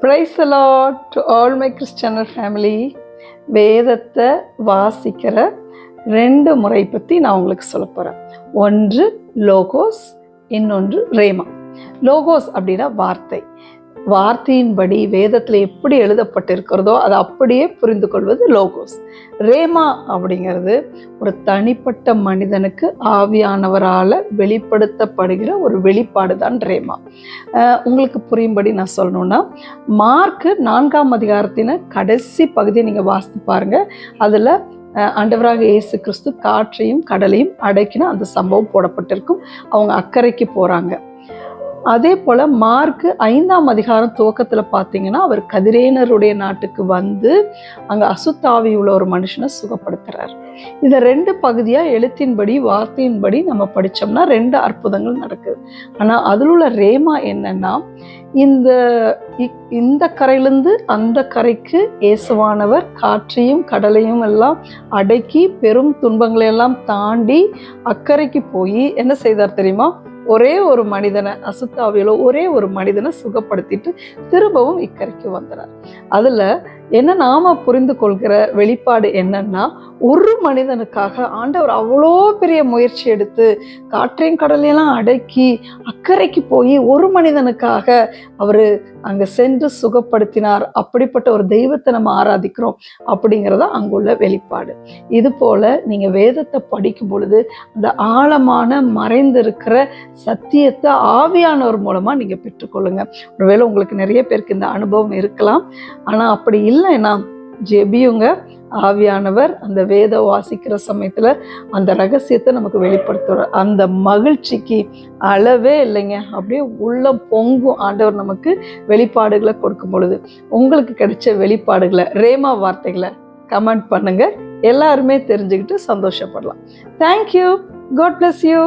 Praise the Lord to all my Christian family. வேதத்தை வாசிக்கிற 2 முறை பற்றி நான் உங்களுக்கு சொல்ல போகிறேன். ஒன்று லோகோஸ், இன்னொன்று ரேமா. லோகோஸ் அப்படின்னா வார்த்தை. வார்த்தையின்படி வேதத்தில் எப்படி எழுதப்பட்டிருக்கிறதோ அதை அப்படியே புரிந்து கொள்வது லோகோஸ். ரேமா அப்படிங்கிறது ஒரு தனிப்பட்ட மனிதனுக்கு ஆவியானவரால் வெளிப்படுத்தப்படுகிற ஒரு வெளிப்பாடு தான் ரேமா. உங்களுக்கு புரியும்படி நான் சொல்லணும்னா, மார்க்கு 4ஆம் அதிகாரத்தின் கடைசி பகுதியை நீங்கள் வாசித்து பாருங்கள். அதில் ஆண்டவராக இயேசு கிறிஸ்து காற்றையும் கடலையும் அடக்கின அந்த சம்பவம் போடப்பட்டிருக்கும். அவங்க அக்கறைக்கு போகிறாங்க. அதே போல் மார்க்கு 5ஆம் அதிகாரம் துவக்கத்தில் பார்த்தீங்கன்னா, அவர் கதிரேனருடைய நாட்டுக்கு வந்து அங்கே அசுத்தாவி உள்ள ஒரு மனுஷனை சுகப்படுத்துகிறார். இந்த 2 பகுதியாக எழுத்தின்படி வார்த்தையின்படி நம்ம படித்தோம்னா 2 அற்புதங்கள் நடக்குது. ஆனால் அதில் உள்ள ரேமா என்னன்னா, இந்த கரையிலிருந்து அந்த கரைக்கு இயேசுவானவர் காற்றையும் கடலையும் எல்லாம் அடக்கி பெரும் துன்பங்களை எல்லாம் தாண்டி அக்கறைக்கு போய் என்ன செய்தார் தெரியுமா? ஒரே ஒரு மனிதனை, அசுத்தாவியில் ஒரே ஒரு மனிதனை சுகப்படுத்திட்டு திரும்பவும் இக்கரைக்கு வந்துறார். அதில் என்ன நாம புரிந்து கொள்கிற வெளிப்பாடு என்னன்னா, ஒரு மனிதனுக்காக ஆண்டவர் அவ்வளோ பெரிய முயற்சி எடுத்து காற்றையும் கடலையெல்லாம் அடக்கி அக்கறைக்கு போய் ஒரு மனிதனுக்காக அவர் அங்கே சென்று சுகப்படுத்தினார். அப்படிப்பட்ட ஒரு தெய்வத்தை நம்ம ஆராதிக்கிறோம் அப்படிங்கிறதா அங்குள்ள வெளிப்பாடு. இது போல் நீங்கள் வேதத்தை படிக்கும் பொழுது அந்த ஆழமான மறைந்திருக்கிற சத்தியத்தை ஆவியானவர் மூலமாக நீங்கள் பெற்றுக்கொள்ளுங்க. ஒருவேளை உங்களுக்கு நிறைய பேருக்கு இந்த அனுபவம் இருக்கலாம். ஆனால் அப்படி இல்லைன்னா ஜெபியுங்க. ஆவியானவர் அந்த வேத வாசிக்கிற சமயத்தில் அந்த ரகசியத்தை நமக்கு வெளிப்படுத்துவார். அந்த மகிழ்ச்சிக்கு அளவே இல்லைங்க. அப்படியே உள்ள பொங்கும். ஆண்டவர் நமக்கு வெளிப்பாடுகளை கொடுக்கும் பொழுது உங்களுக்கு கிடைச்ச வெளிப்பாடுகளை, ரேமா வார்த்தைகளை கமெண்ட் பண்ணுங்க. எல்லாருமே தெரிஞ்சுக்கிட்டு சந்தோஷப்படலாம். தேங்க்யூ. God bless you.